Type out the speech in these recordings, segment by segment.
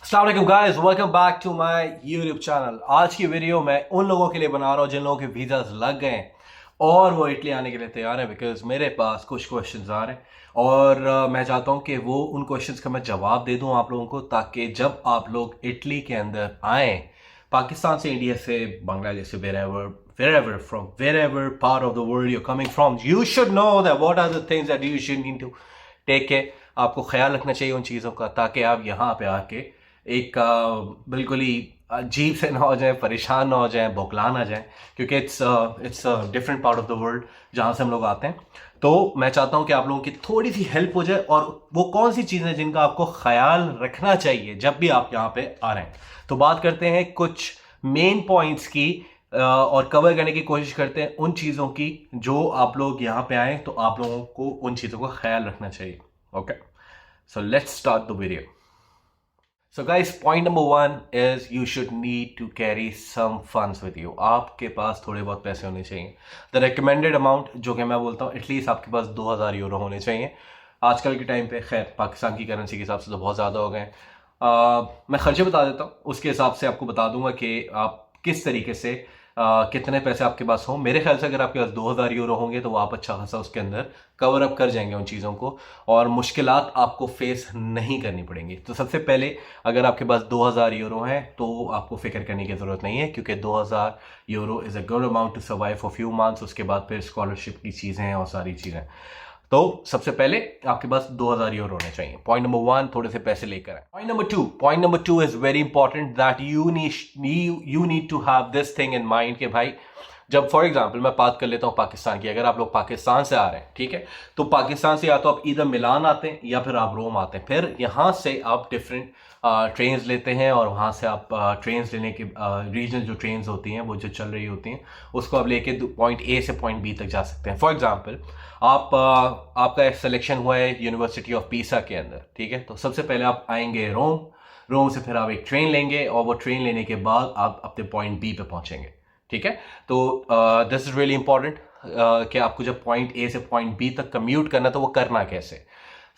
अस्सलाम वालेकुम guys, welcome back to my YouTube channel. आज की वीडियो मैं उन लोगों के लिए बना रहा हूँ जिन लोगों के वीज़ास लग गए हैं और वो इटली आने के लिए तैयार है। बिकॉज मेरे पास कुछ क्वेश्चंस आ रहे हैं और मैं चाहता हूँ कि वो उन क्वेश्चंस का मैं जवाब दे दूँ आप लोगों को, ताकि जब आप लोग इटली के अंदर आएँ, पाकिस्तान से, इंडिया से, बांग्लादेश से, wherever from wherever part of the world you're coming from, you should know that what are the things that you should need to take care। आपको ख्याल रखना चाहिए उन चीज़ों का, ताकि आप यहाँ पे आके एक बिल्कुल ही अजीब से ना हो जाए, परेशान ना हो जाए, बौखला ना जाए, क्योंकि it's different part of the world जहाँ से हम लोग आते हैं। तो मैं चाहता हूँ कि आप लोगों की थोड़ी सी हेल्प हो जाए, और वो कौन सी चीज़ें जिनका आपको ख्याल रखना चाहिए जब भी आप यहाँ पे आ रहे हैं। तो बात करते हैं कुछ मेन पॉइंट्स की, और कवर करने की कोशिश करते हैं उन चीज़ों की जो आप लोग यहाँ पे आए तो आप लोगों को उन चीज़ों का ख्याल रखना चाहिए। Okay, so let's start the video. So guys, point number one is you should need to carry some funds with you। आपके पास थोड़े बहुत पैसे होने चाहिए। The recommended amount, जो कि मैं बोलता हूँ, एटलीस्ट आपके पास 2000 यूरो होने चाहिए। आजकल के टाइम पे खैर पाकिस्तान की करेंसी के हिसाब से तो बहुत ज़्यादा हो गए। मैं खर्चे बता देता हूँ, उसके हिसाब से आपको बता दूंगा कि आप किस तरीके से कितने पैसे आपके पास हों। मेरे ख्याल से अगर आपके पास 2000 यूरो होंगे तो आप अच्छा खासा उसके अंदर कवर अप कर जाएंगे उन चीज़ों को, और मुश्किलात आपको फेस नहीं करनी पड़ेंगी। तो सबसे पहले, अगर आपके पास 2000 यूरो हैं तो आपको फिक्र करने की ज़रूरत नहीं है, क्योंकि 2000 euro is a good amount to survive for few months. उसके बाद फिर स्कॉलरशिप की चीज़ें हैं और सारी चीज़ें। तो सबसे पहले आपके पास 2000 यूरो होने चाहिए। पॉइंट नंबर वन, थोड़े से पैसे लेकर आए। Point number two is very important that you need to have this thing in mind कि भाई, जब फॉर एग्जाम्पल मैं बात कर लेता हूँ पाकिस्तान की, अगर आप लोग पाकिस्तान से आ रहे हैं, ठीक है, तो पाकिस्तान से या तो आप इधर मिलान आते हैं या फिर आप रोम आते हैं। फिर यहाँ से आप डिफरेंट ट्रेन्स लेते हैं, और वहाँ से आप ट्रेन्स लेने के रीजनल जो ट्रेन्स होती हैं वो जो चल रही होती हैं उसको आप लेके पॉइंट ए से पॉइंट बी तक जा सकते हैं। फॉर एग्जाम्पल आपका एक सिलेक्शन हुआ है यूनिवर्सिटी ऑफ पीसा के अंदर, ठीक है, तो सबसे पहले आप आएंगे रोम। रोम से फिर आप एक ट्रेन लेंगे, और वो ट्रेन लेने के बाद आप अपने पॉइंट बी पे पहुंचेंगे, ठीक है। तो दिस इज रियली इंपॉर्टेंट कि आपको जब पॉइंट ए से पॉइंट बी तक कम्यूट करना तो वो करना कैसे।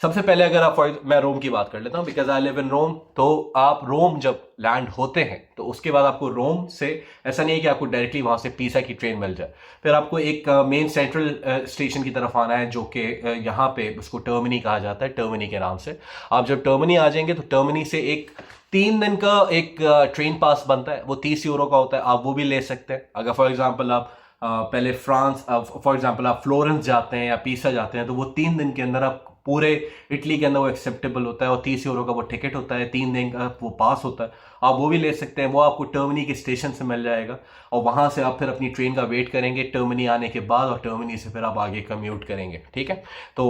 सबसे पहले अगर आप, मैं रोम की बात कर लेता हूँ बिकॉज आई लिव इन रोम। तो आप रोम जब लैंड होते हैं तो उसके बाद आपको रोम से, ऐसा नहीं है कि आपको डायरेक्टली वहाँ से पीसा की ट्रेन मिल जाए, फिर आपको एक मेन सेंट्रल स्टेशन की तरफ आना है, जो कि यहाँ पे उसको टर्मिनी कहा जाता है, टर्मिनी के नाम से। आप जब टर्मिनी आ जाएंगे तो टर्मिनी से एक 3 दिन का एक ट्रेन पास बनता है, वो 30 यूरो का होता है, आप वो भी ले सकते हैं। अगर फॉर एग्जाम्पल आप पहले फ्रांस, फॉर एग्जाम्पल आप फ्लोरेंस जाते हैं या पीसा जाते हैं, तो वो 3 दिन के अंदर आप पूरे इटली के अंदर वो एक्सेप्टेबल होता है, और 30 यूरो का वो टिकट होता है, 3 दिन का वो पास होता है, आप वो भी ले सकते हैं। वो आपको टर्मिनी के स्टेशन से मिल जाएगा, और वहाँ से आप फिर अपनी ट्रेन का वेट करेंगे टर्मिनी आने के बाद, और टर्मिनी से फिर आप आगे कम्यूट करेंगे, ठीक है। तो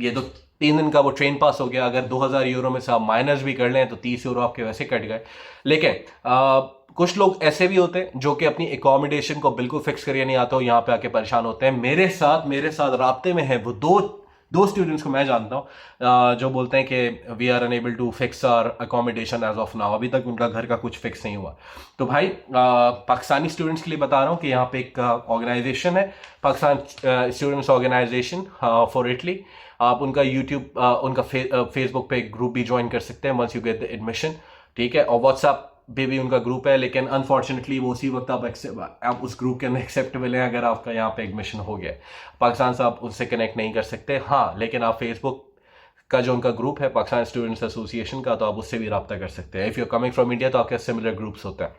ये तो 3 दिन का वो ट्रेन पास हो गया। अगर 2000 यूरो में से आप माइनस भी कर लें तो 30 यूरो आपके वैसे कट गए। लेकिन कुछ लोग ऐसे भी होते हैं जो कि अपनी एकोमोडेशन को बिल्कुल फिक्स करके नहीं आते हो, यहाँ पे आके परेशान होते हैं। मेरे साथ राब्ते में है वो दो स्टूडेंट्स को मैं जानता हूँ जो बोलते हैं कि we are unable to fix our accommodation as of now. अभी तक उनका घर का कुछ फिक्स नहीं हुआ। तो भाई पाकिस्तानी स्टूडेंट्स के लिए बता रहा हूँ कि यहाँ पे एक ऑर्गेनाइजेशन है, Pakistan students organization for Italy. आप उनका यूट्यूब, उनका फेसबुक पे ग्रुप भी ज्वाइन कर सकते हैं once you get the admission, ठीक है। और व्हाट्सएप पे भी उनका ग्रुप है, लेकिन अनफॉर्चुनेटली वो उसी वक्त आप उस ग्रुप के अंदर एक्सेप्टेबल हैं अगर आपका यहाँ पे एडमिशन हो गया। पाकिस्तान से आप उससे कनेक्ट नहीं कर सकते, हाँ, लेकिन आप फेसबुक का जो उनका ग्रुप है पाकिस्तान स्टूडेंट्स एसोसिएशन का, तो आप उससे भी रब्ता कर सकते हैं। If you are coming from India तो आपके सिमिलर ग्रुप्स होते हैं,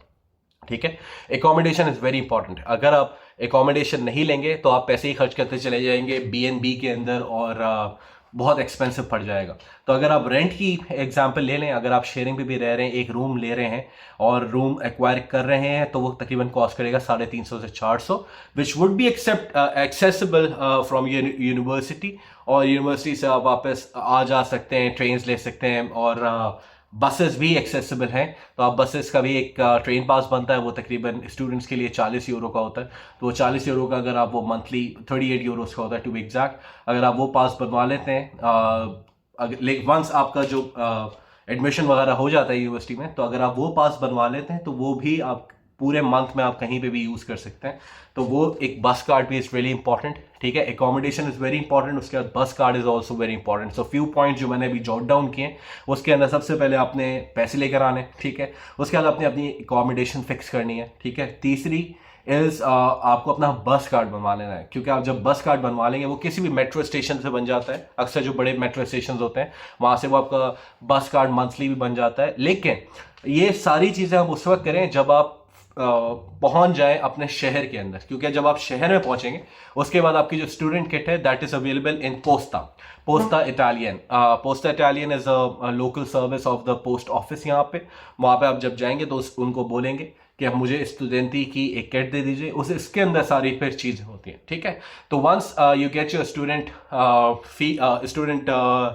ठीक है। Accommodation is very important. अगर आप एकोमोडेशन नहीं लेंगे तो आप पैसे ही खर्च करते चले जाएंगे BNB के अंदर, और बहुत एक्सपेंसिव पड़ जाएगा। तो अगर आप रेंट की एग्जांपल ले लें, अगर आप शेयरिंग पे भी रह रहे हैं, एक रूम ले रहे हैं और रूम एक्वायर कर रहे हैं, तो वो तकरीबन कॉस्ट करेगा 350 से 400, which would be accessible from university. और यूनिवर्सिटी से आप वापस आ जा सकते हैं, ट्रेन्स ले सकते हैं, और बसेस भी एक्सेसिबल हैं। तो आप बसेस का भी एक ट्रेन पास बनता है, वो तकरीबन स्टूडेंट्स के लिए 40 यूरो का होता है। तो वो 40 यूरो का, अगर आप वो मंथली 38 यूरोस का होता है टू बी एग्जैक्ट, अगर आप वो पास बनवा लेते हैं, वंस आपका जो एडमिशन वगैरह हो जाता है यूनिवर्सिटी में, तो अगर आप वो पास बनवा लेते हैं तो वो भी आप पूरे मंथ में आप कहीं पे भी यूज़ कर सकते हैं। तो वो एक बस कार्ड भी इज़ रियली इंपॉर्टेंट, ठीक है। एकोमोडेशन इज़ वेरी इंपॉर्टेंट, उसके बाद बस card is also very important. So few point जो मैंने अभी जॉट डाउन किए, उसके अंदर सबसे पहले आपने पैसे लेकर आने, ठीक है। उसके बाद आपने अपनी एकोमोडेशन फिक्स करनी है, ठीक है। तीसरी इज़ आपको अपना बस कार्ड बनवा लेना है, क्योंकि आप जब बस कार्ड बनवा लेंगे वो किसी भी मेट्रो स्टेशन से बन जाता है। अक्सर जो बड़े मेट्रो स्टेशन होते हैं वहाँ से वो आपका बस कार्ड मंथली भी बन जाता है। लेकिन ये सारी चीज़ें आप उस वक्त करें जब आप पहुंच जाएं अपने शहर के अंदर, क्योंकि जब आप शहर में पहुंचेंगे उसके बाद आपकी जो स्टूडेंट किट है that is available in Poste Italiane. Poste Italiane is a local service of the post office. यहाँ पे वहाँ पे आप जब जाएंगे तो उनको बोलेंगे कि आप मुझे स्टूडेंटी की एक किट दे दीजिए, उस इसके अंदर सारी फिर चीज़ें होती हैं, ठीक है। तो once you get your student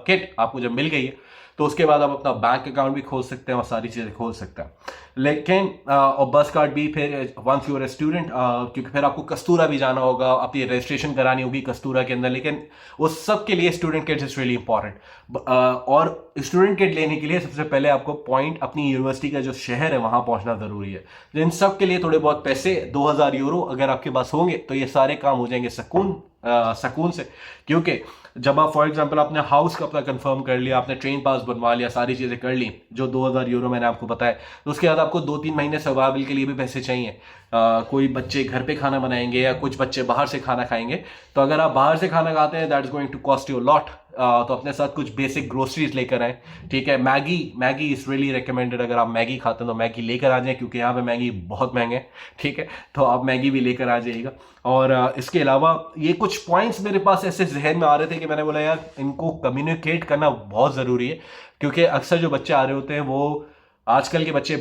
kit आपको जब मिल गई है तो उसके बाद आप अपना बैंक अकाउंट भी खोल सकते हैं और सारी चीज़ें खोल सकते हैं। लेकिन और बस कार्ड भी फिर वंस यूर ए स्टूडेंट, क्योंकि फिर आपको कस्तूरा भी जाना होगा, अपनी रजिस्ट्रेशन करानी होगी कस्तूरा के अंदर। लेकिन उस सब के लिए student kit is really important. और स्टूडेंट किट लेने के लिए सबसे पहले आपको पॉइंट अपनी यूनिवर्सिटी का जो शहर है वहाँ पहुँचना ज़रूरी है। तो इन सब के लिए थोड़े बहुत पैसे 2000 यूरो अगर आपके पास होंगे तो ये सारे काम हो जाएंगे सकून से। क्योंकि जब आप फॉर एग्जांपल आपने हाउस का अपना कंफर्म कर लिया, आपने ट्रेन पास बनवा लिया, सारी चीज़ें कर ली, जो 2000 यूरो मैंने आपको बताया, तो उसके बाद आपको 2-3 महीने सर्वाइवल के लिए भी पैसे चाहिए। कोई बच्चे घर पे खाना बनाएंगे या कुछ बच्चे बाहर से खाना खाएंगे। तो अगर आप बाहर से खाना खाते हैं that is going to cost you lot. तो अपने साथ कुछ बेसिक ग्रोसरीज लेकर आए, ठीक है। Maggi is really recommended. अगर आप मैगी खाते हैं तो मैगी लेकर आ जाए, क्योंकि यहाँ पे मैगी बहुत महंगे हैं, ठीक है। तो आप मैगी भी लेकर आ जाइएगा। और इसके अलावा ये कुछ पॉइंट्स मेरे पास ऐसे जहन में आ रहे थे कि मैंने बोला यार इनको कम्युनिकेट करना बहुत ज़रूरी है, क्योंकि अक्सर जो बच्चे आ रहे होते हैं वो आजकल के बच्चे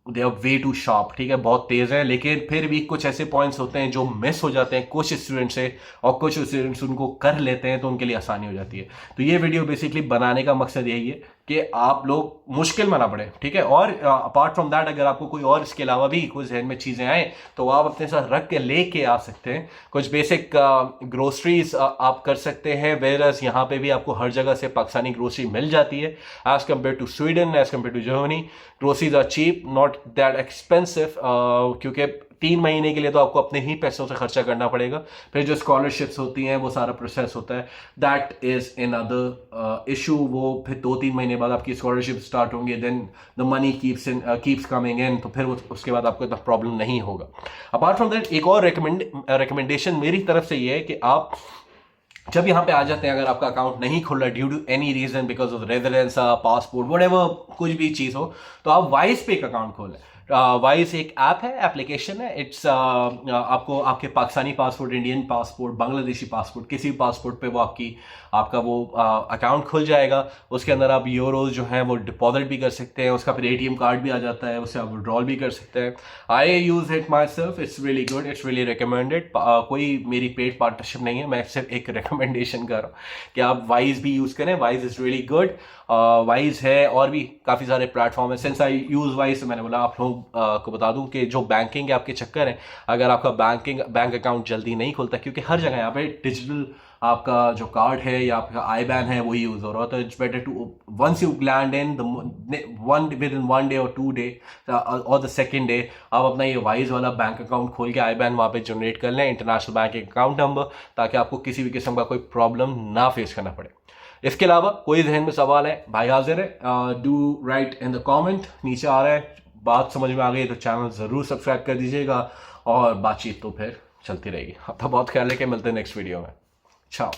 they are way too sharp, ठीक है, बहुत तेज़ है। लेकिन फिर भी कुछ ऐसे पॉइंट्स होते हैं जो मिस हो जाते हैं कुछ स्टूडेंट से, और कुछ स्टूडेंट्स उनको कर लेते हैं तो उनके लिए आसानी हो जाती है। तो ये वीडियो बेसिकली बनाने का मकसद यही है कि आप लोग मुश्किल में ना पड़े, ठीक है। और अपार्ट फ्रॉम दैट अगर आपको कोई और इसके अलावा भी कुछ जहन में चीज़ें आए तो आप अपने साथ रख के लेके आ सकते हैं। कुछ बेसिक ग्रोसरीज आप कर सकते हैं, वेरस यहाँ पे भी आपको हर जगह से पाकिस्तानी ग्रोसरी मिल जाती है। As compare to Sweden, as compare to Germany, groceries are cheap, not that expensive. क्योंकि 3 महीने के लिए तो आपको अपने ही पैसों से खर्चा करना पड़ेगा। फिर जो स्कॉलरशिप्स होती हैं वो सारा प्रोसेस होता है, that is in other issue. वो फिर 2-3 महीने बाद आपकी स्कॉलरशिप स्टार्ट होंगे, then the money keeps coming in, तो फिर उसके बाद आपको इतना प्रॉब्लम नहीं होगा। अपार्ट फ्रॉम दैट एक और रिकमेंडेशन मेरी तरफ से ये है कि आप जब यहाँ पे आ जाते हैं, अगर आपका अकाउंट नहीं खुल रहा due to any reason, because of residence, passport, whatever कुछ भी चीज़ हो, तो आप वाइस पे एक अकाउंट खोलें। वाइस एक ऐप है, एप्लीकेशन है। इट्स आपको आपके Pakistani passport, Indian passport, Bangladeshi passport, किसी भी पासपोर्ट पे वो आपका वो अकाउंट खुल जाएगा। उसके अंदर आप यूरोज जो हैं वो डिपॉजिट भी कर सकते हैं, उसका फिर ATM कार्ड भी आ जाता है, उससे आप विड्रॉल भी कर सकते हैं। I use it myself, it's really good, it's really recommended. कोई मेरी पेड पार्टनरशिप नहीं है, मैं सिर्फ एक रिकमेंडेशन कर रहा हूँ कि आप वाइज भी यूज़ करें। Wise is really good. Wise है और भी काफ़ी सारे प्लेटफॉर्म है। सिंस आई यूज़ वाइज तो मैंने बोला आप लोग को बता दूं कि जो बैंकिंग के आपके चक्कर है, अगर आपका बैंक अकाउंट जल्दी नहीं खुलता, क्योंकि हर जगह यहाँ पे डिजिटल आपका जो कार्ड है या आपका IBAN है वही यूज़ हो रहा है, तो it's better to once you land in within 1 day और 2 डे और द सेकेंड डे आप अपना ये वाइज वाला बैंक अकाउंट खोल के IBAN वहाँ पे जनरेट कर लें, इंटरनेशनल बैंक अकाउंट नंबर, ताकि आपको किसी भी किस्म का कोई प्रॉब्लम ना फेस करना पड़े। इसके अलावा कोई जहन में सवाल है, भाई हाजिर है, do right in the comment, नीचे आ रहा है। बात समझ में आ गई तो चैनल ज़रूर सब्सक्राइब कर दीजिएगा, और बातचीत तो फिर चलती रहेगी। आपका बहुत ख्याल है कि मिलते हैं नेक्स्ट वीडियो में। ciao।